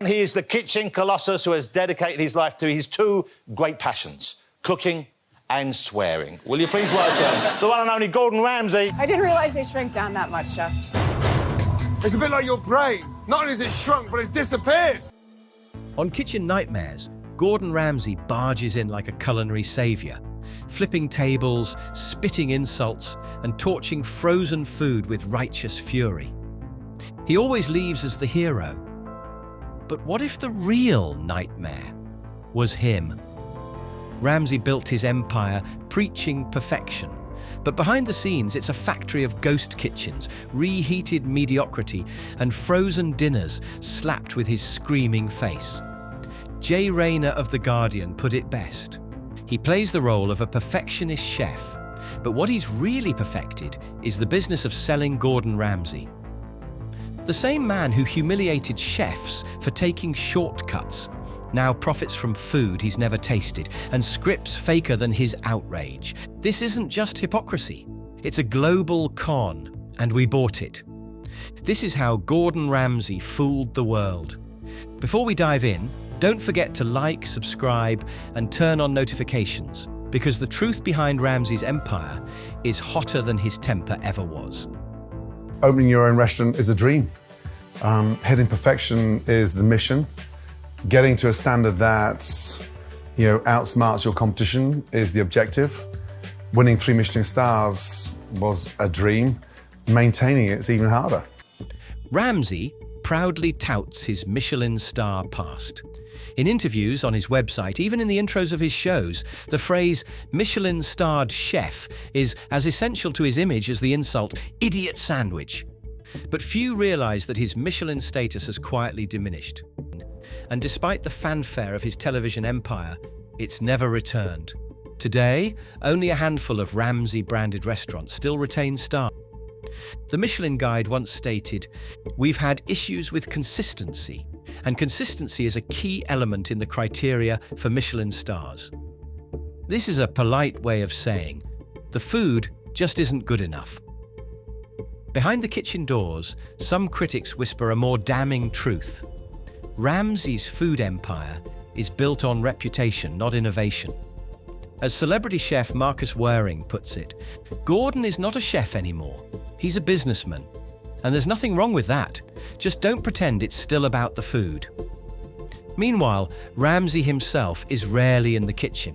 He is the kitchen colossus who has dedicated his life to his two great passions, cooking and swearing. Will you please welcome the one and only Gordon Ramsay? I didn't realise they shrink down that much, Chef. It's a bit like your brain. Not only has it shrunk, but it's disappeared. On Kitchen Nightmares, Gordon Ramsay barges in like a culinary saviour, flipping tables, spitting insults, and torching frozen food with righteous fury. He always leaves as the hero. But what if the real nightmare was him? Ramsay built his empire preaching perfection, but behind the scenes it's a factory of ghost kitchens, reheated mediocrity, and frozen dinners slapped with his screaming face. Jay Rayner of The Guardian put it best. He plays the role of a perfectionist chef, but what he's really perfected is the business of selling Gordon Ramsay. The same man who humiliated chefs for taking shortcuts now profits from food he's never tasted and scripts faker than his outrage. This isn't just hypocrisy. It's a global con, and we bought it. This is how Gordon Ramsay fooled the world. Before we dive in, don't forget to like, subscribe, and turn on notifications, because the truth behind Ramsay's empire is hotter than his temper ever was. Opening your own restaurant is a dream. Hitting perfection is the mission. Getting to a standard that, outsmarts your competition is the objective. Winning 3 Michelin stars was a dream. Maintaining it's even harder. Ramsay proudly touts his Michelin star past. In interviews on his website, even in the intros of his shows, the phrase Michelin-starred chef is as essential to his image as the insult idiot sandwich. But few realise that his Michelin status has quietly diminished. And despite the fanfare of his television empire, it's never returned. Today, only a handful of Ramsay-branded restaurants still retain stars. The Michelin Guide once stated, "We've had issues with consistency, and consistency is a key element in the criteria for Michelin stars." This is a polite way of saying, the food just isn't good enough. Behind the kitchen doors, some critics whisper a more damning truth. Ramsay's food empire is built on reputation, not innovation. As celebrity chef Marcus Waring puts it, Gordon is not a chef anymore. He's a businessman. And there's nothing wrong with that. Just don't pretend it's still about the food. Meanwhile, Ramsay himself is rarely in the kitchen.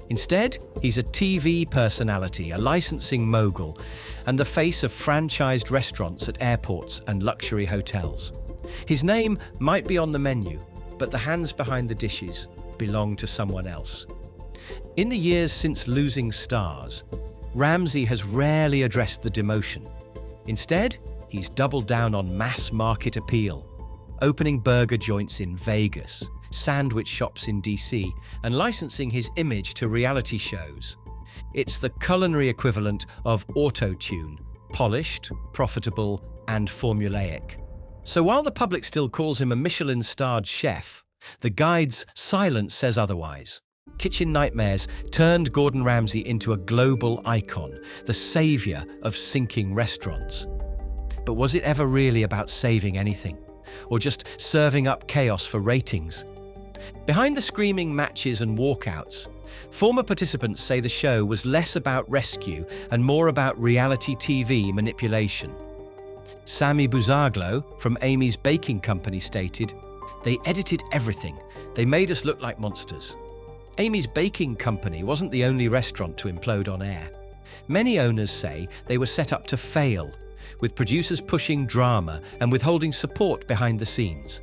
Instead, he's a TV personality, a licensing mogul, and the face of franchised restaurants at airports and luxury hotels. His name might be on the menu, but the hands behind the dishes belong to someone else. In the years since losing stars, Ramsay has rarely addressed the demotion. Instead, he's doubled down on mass market appeal, opening burger joints in Vegas, sandwich shops in DC, and licensing his image to reality shows. It's the culinary equivalent of auto-tune, polished, profitable, and formulaic. So while the public still calls him a Michelin-starred chef, the Guide's silence says otherwise. Kitchen Nightmares turned Gordon Ramsay into a global icon, the saviour of sinking restaurants. But was it ever really about saving anything? Or just serving up chaos for ratings? Behind the screaming matches and walkouts, former participants say the show was less about rescue and more about reality TV manipulation. Sami Buzaglo from Amy's Baking Company stated, "They edited everything. They made us look like monsters." Amy's Baking Company wasn't the only restaurant to implode on air. Many owners say they were set up to fail, with producers pushing drama and withholding support behind the scenes.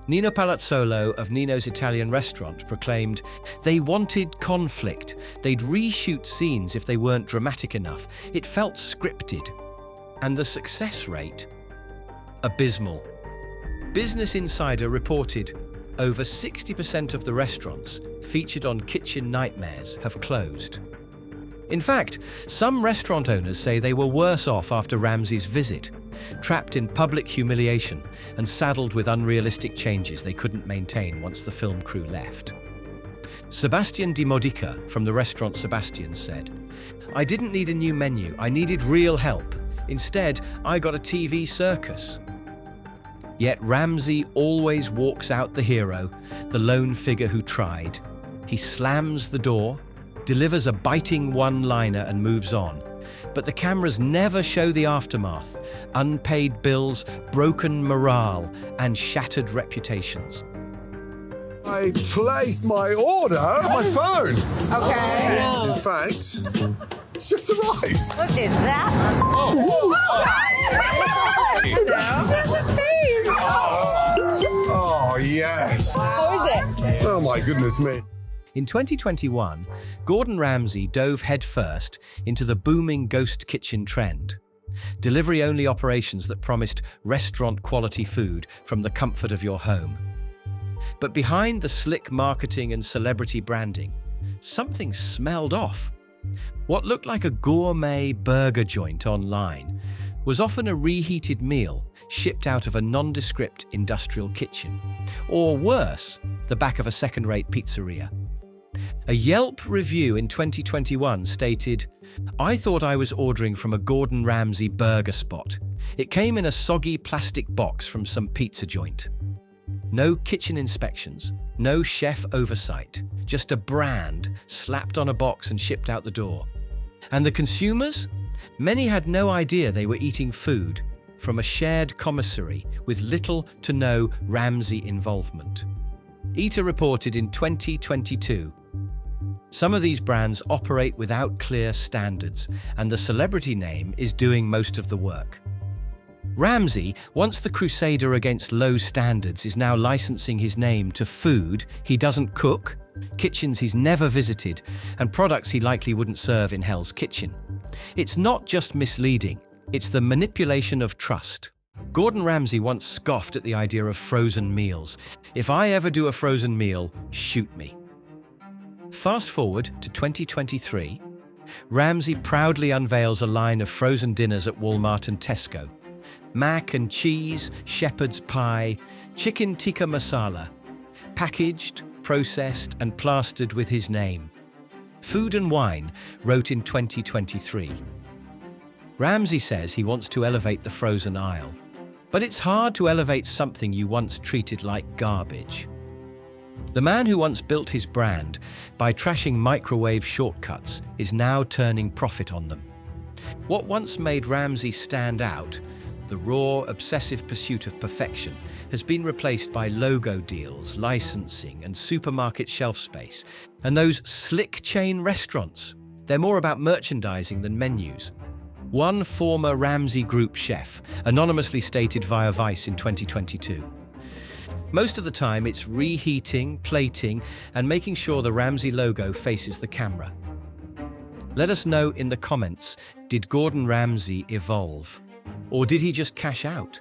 Nino Palazzolo of Nino's Italian restaurant proclaimed, "They wanted conflict. They'd reshoot scenes if they weren't dramatic enough. It felt scripted." And the success rate? Abysmal. Business Insider reported over 60% of the restaurants featured on Kitchen Nightmares have closed. In fact, some restaurant owners say they were worse off after Ramsay's visit, trapped in public humiliation and saddled with unrealistic changes they couldn't maintain once the film crew left. Sebastian Di Modica from the restaurant Sebastian said, "I didn't need a new menu, I needed real help. Instead, I got a TV circus." Yet Ramsay always walks out the hero, the lone figure who tried. He slams the door, delivers a biting one-liner and moves on. But the cameras never show the aftermath: unpaid bills, broken morale, and shattered reputations. I placed my order on my phone. Okay. In fact, it's just arrived. What is that? Oh, yes. How is it? Oh, my goodness me. In 2021, Gordon Ramsay dove headfirst into the booming ghost kitchen trend. Delivery-only operations that promised restaurant-quality food from the comfort of your home. But behind the slick marketing and celebrity branding, something smelled off. What looked like a gourmet burger joint online was often a reheated meal shipped out of a nondescript industrial kitchen, or worse, the back of a second-rate pizzeria. A Yelp review in 2021 stated, "I thought I was ordering from a Gordon Ramsay burger spot. It came in a soggy plastic box from some pizza joint." No kitchen inspections, no chef oversight, just a brand slapped on a box and shipped out the door. And the consumers? Many had no idea they were eating food from a shared commissary with little to no Ramsay involvement. Eater reported in 2022, some of these brands operate without clear standards, and the celebrity name is doing most of the work. Ramsay, once the crusader against low standards, is now licensing his name to food he doesn't cook, kitchens he's never visited, and products he likely wouldn't serve in Hell's Kitchen. It's not just misleading, it's the manipulation of trust. Gordon Ramsay once scoffed at the idea of frozen meals. "If I ever do a frozen meal, shoot me." Fast forward to 2023, Ramsay proudly unveils a line of frozen dinners at Walmart and Tesco. Mac and cheese, shepherd's pie, chicken tikka masala, packaged, processed, and plastered with his name. Food and Wine wrote in 2023. Ramsay says he wants to elevate the frozen aisle, but it's hard to elevate something you once treated like garbage. The man who once built his brand by trashing microwave shortcuts is now turning profit on them. What once made Ramsay stand out, the raw, obsessive pursuit of perfection, has been replaced by logo deals, licensing, and supermarket shelf space. And those slick chain restaurants, they're more about merchandising than menus. One former Ramsay Group chef anonymously stated via Vice in 2022. Most of the time, it's reheating, plating, and making sure the Ramsay logo faces the camera. Let us know in the comments, did Gordon Ramsay evolve? Or did he just cash out?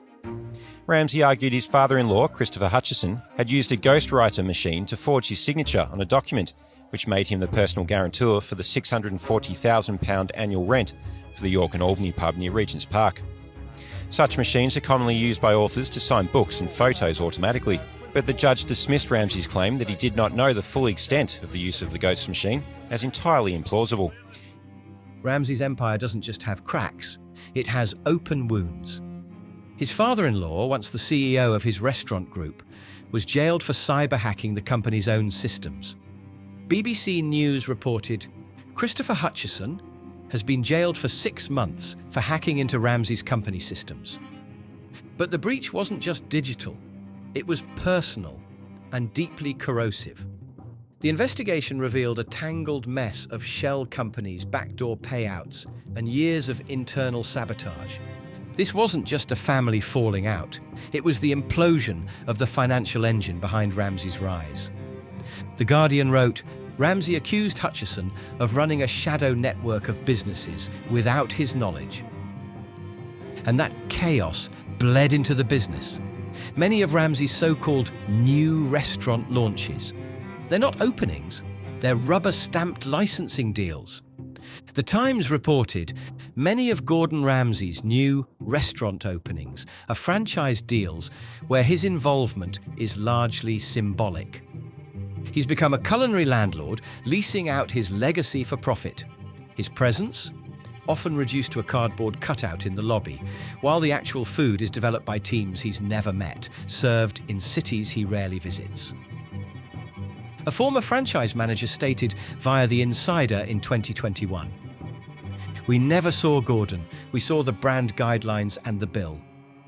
Ramsay argued his father-in-law, Christopher Hutchison, had used a ghostwriter machine to forge his signature on a document, which made him the personal guarantor for the £640,000 annual rent for the York and Albany pub near Regent's Park. Such machines are commonly used by authors to sign books and photos automatically, but the judge dismissed Ramsay's claim that he did not know the full extent of the use of the ghost machine as entirely implausible. Ramsay's empire doesn't just have cracks, it has open wounds. His father-in-law, once the CEO of his restaurant group, was jailed for cyber-hacking the company's own systems. BBC News reported, Christopher Hutchison has been jailed for 6 months for hacking into Ramsay's company systems. But the breach wasn't just digital, it was personal and deeply corrosive. The investigation revealed a tangled mess of shell companies, backdoor payouts, and years of internal sabotage. This wasn't just a family falling out, it was the implosion of the financial engine behind Ramsay's rise. The Guardian wrote, Ramsay accused Hutchison of running a shadow network of businesses without his knowledge. And that chaos bled into the business. Many of Ramsay's so-called new restaurant launches, they're not openings, they're rubber-stamped licensing deals. The Times reported many of Gordon Ramsay's new restaurant openings are franchise deals where his involvement is largely symbolic. He's become a culinary landlord, leasing out his legacy for profit. His presence? often reduced to a cardboard cutout in the lobby, while the actual food is developed by teams he's never met, served in cities he rarely visits. A former franchise manager stated via The Insider in 2021, "We never saw Gordon, we saw the brand guidelines and the bill.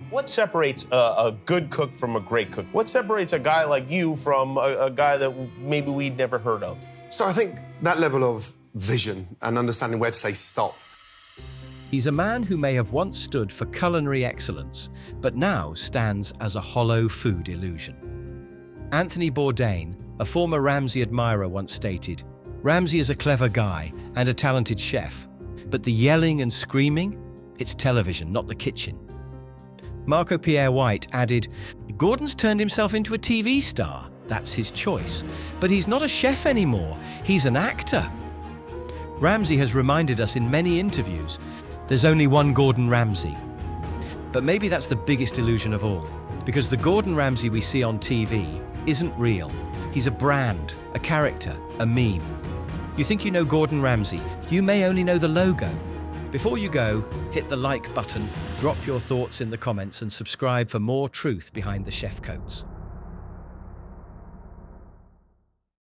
What separates a good cook from a great cook? What separates a guy like you from a guy that maybe we'd never heard of?" So I think that level of vision and understanding where to say stop. He's a man who may have once stood for culinary excellence, but now stands as a hollow food illusion. Anthony Bourdain, a former Ramsay admirer, once stated, "Ramsay is a clever guy and a talented chef, but the yelling and screaming, it's television, not the kitchen." Marco Pierre White added, "Gordon's turned himself into a TV star. That's his choice. But he's not a chef anymore. He's an actor." Ramsay has reminded us in many interviews, there's only one Gordon Ramsay. But maybe that's the biggest illusion of all, because the Gordon Ramsay we see on TV isn't real. He's a brand, a character, a meme. You think you know Gordon Ramsay, you may only know the logo. Before you go, hit the like button, drop your thoughts in the comments and subscribe for more truth behind the chef coats.